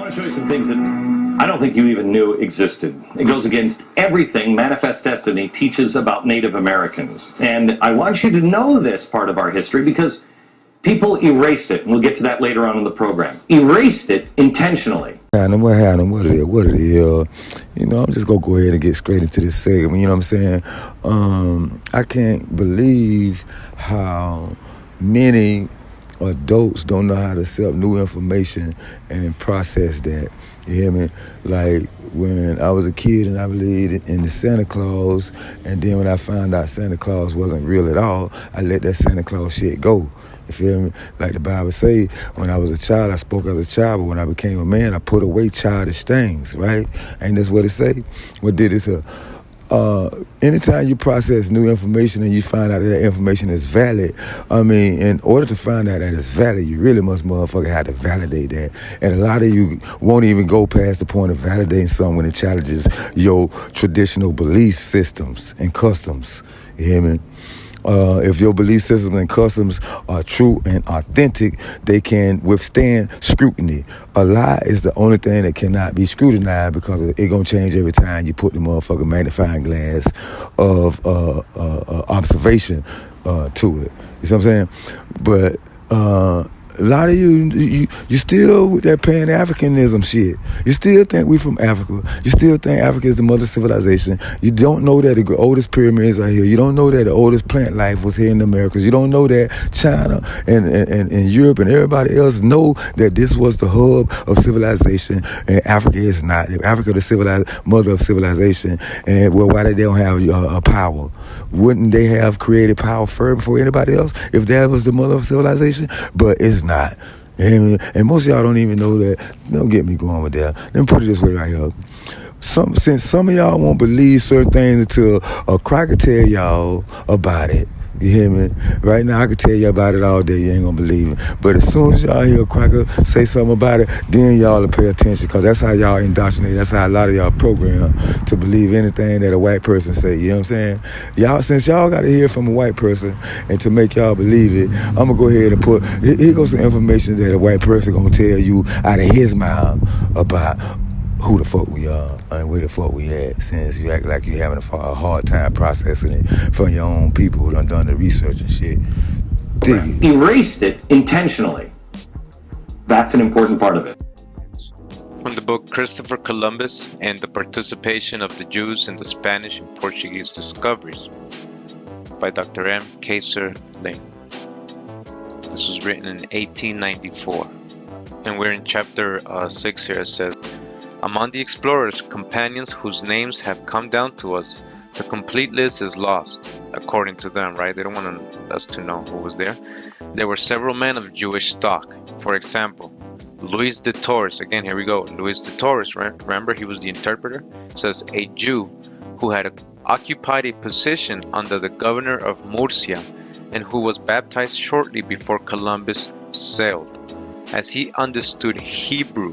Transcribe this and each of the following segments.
want to show you some things that I don't think you even knew existed. It goes against everything Manifest Destiny teaches about Native Americans. And I want you to know this part of our history because people erased it. And we'll get to that later on in the program. Erased it intentionally. What it is? You know, I'm just going to go ahead and get straight into this segment. You know what I'm saying? I can't believe how many adults don't know how to accept new information and process that. You hear me? Like when I was a kid and I believed in the Santa Claus, and then when I found out Santa Claus wasn't real at all, I let that Santa Claus shit go. You feel me? Like the Bible say, when I was a child, I spoke as a child, but when I became a man, I put away childish things, right? Ain't that's what it say? What did it say? Anytime you process new information and you find out that information is valid, I mean, in order to find out that it's valid, you really must motherfucker have to validate that. And a lot of you won't even go past the point of validating something when it challenges your traditional belief systems and customs. You hear me? If your belief systems and customs are true and authentic, they can withstand scrutiny. A lie is the only thing that cannot be scrutinized because it's going to change every time you put the motherfucking magnifying glass of observation to it. You see what I'm saying? But a lot of you still with that Pan-Africanism shit. You still think we from Africa. You still think Africa is the mother civilization. You don't know that the oldest pyramids are here. You don't know that the oldest plant life was here in the Americas. You don't know that China and Europe and everybody else know that this was the hub of civilization, and Africa is not. Africa the civilized mother of civilization, and well, why they don't have a power? Wouldn't they have created power first before anybody else if that was the mother of civilization? But it's not. And most of y'all don't even know that. Don't get me going with that. Let me put it this way right here. Since some of y'all won't believe certain things until a cracker tell y'all about it. You hear me? Right now, I can tell you about it all day. You ain't gonna believe it. But as soon as y'all hear a cracker say something about it, then y'all will pay attention, because that's how y'all indoctrinate. That's how a lot of y'all program to believe anything that a white person say. You know what I'm saying? Y'all, since y'all got to hear from a white person and to make y'all believe it, I'm gonna go ahead and put here goes some information that a white person gonna tell you out of his mouth about who the fuck we are and where the fuck we at, since you act like you're having a hard time processing it from your own people who done the research and shit. Dig it. Erased it intentionally. That's an important part of it. From the book Christopher Columbus and the Participation of the Jews in the Spanish and Portuguese Discoveries by Dr. M. Kaiser Ling. This was written in 1894. And we're in chapter 6 here. It says, among the explorers' companions whose names have come down to us, the complete list is lost, according to them, right? They don't want us to know who was there. There were several men of Jewish stock. For example, Luis de Torres, again, here we go. Luis de Torres, right? Remember, he was the interpreter. It says, a Jew who had occupied a position under the governor of Murcia and who was baptized shortly before Columbus sailed. As he understood Hebrew,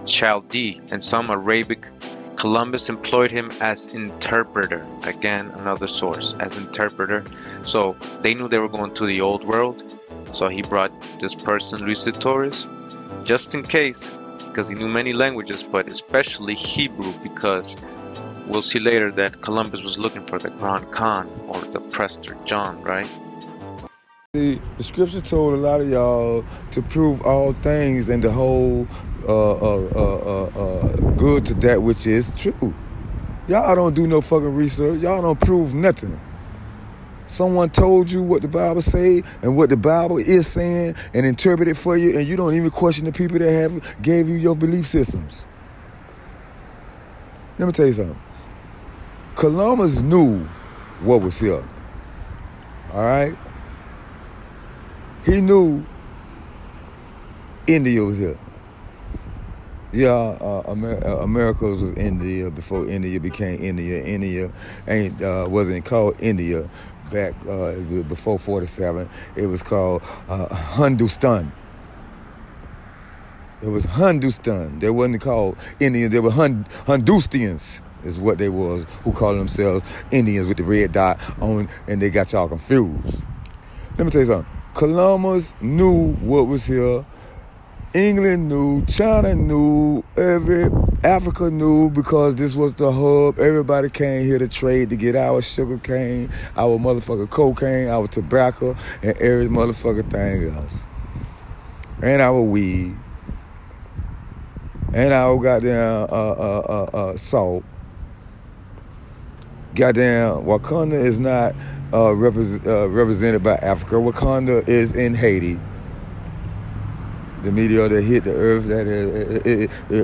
Chaldee, and some Arabic, Columbus employed him as interpreter. Again, another source, as interpreter. So they knew they were going to the old world. So he brought this person, Luis de Torres, just in case, because he knew many languages, but especially Hebrew, because we'll see later that Columbus was looking for the Grand Khan, or the Prester John, right? The scripture told a lot of y'all to prove all things and to hold good to that which is true. Y'all don't do no fucking research. Y'all don't prove nothing. Someone told you what the Bible say and what the Bible is saying and interpret it for you, and you don't even question the people that gave you your belief systems. Let me tell you something. Columbus knew what was here. All right? He knew India was here. Yeah, America was India before India became India. India wasn't called India back before 47. It was called Hindustan. It was Hindustan. They wasn't called Indians. They were Hindustians is what they was, who called themselves Indians with the red dot on, and they got y'all confused. Let me tell you something. Columbus knew what was here England knew, China knew, Africa knew, because this was the hub. Everybody came here to trade to get our sugar cane, our motherfucking cocaine, our tobacco, and every motherfucking thing else. And our weed. And our goddamn salt. Goddamn, Wakanda is not represented by Africa. Wakanda is in Haiti. The meteor that hit the earth, that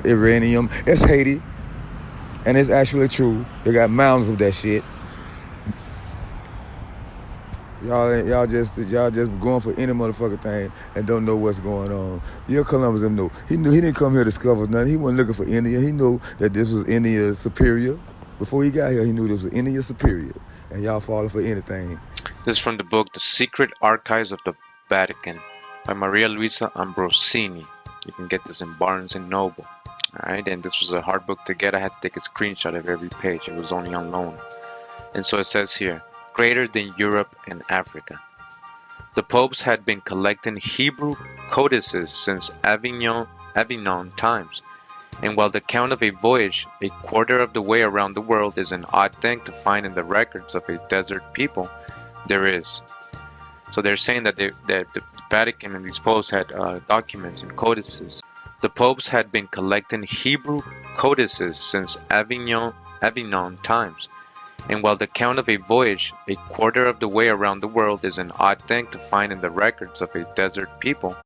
uranium, it's Haiti. And it's actually true. They got mountains of that shit. Y'all just going for any motherfucking thing and don't know what's going on. Your Columbus knew. He didn't come here to discover nothing. He wasn't looking for India. He knew that this was India superior. Before he got here, he knew this was India superior. And y'all falling for anything. This is from the book The Secret Archives of the Vatican by Maria Luisa Ambrosini. You can get this in Barnes and Noble. Alright, and this was a hard book to get. I had to take a screenshot of every page. It was only on loan. And so it says here, greater than Europe and Africa. The popes had been collecting Hebrew codices since Avignon times. And while the count of a voyage a quarter of the way around the world is an odd thing to find in the records of a desert people, there is. So they're saying that the Vatican and these popes had documents and codices. The popes had been collecting Hebrew codices since Avignon times. And while the count of a voyage a quarter of the way around the world is an odd thing to find in the records of a desert people,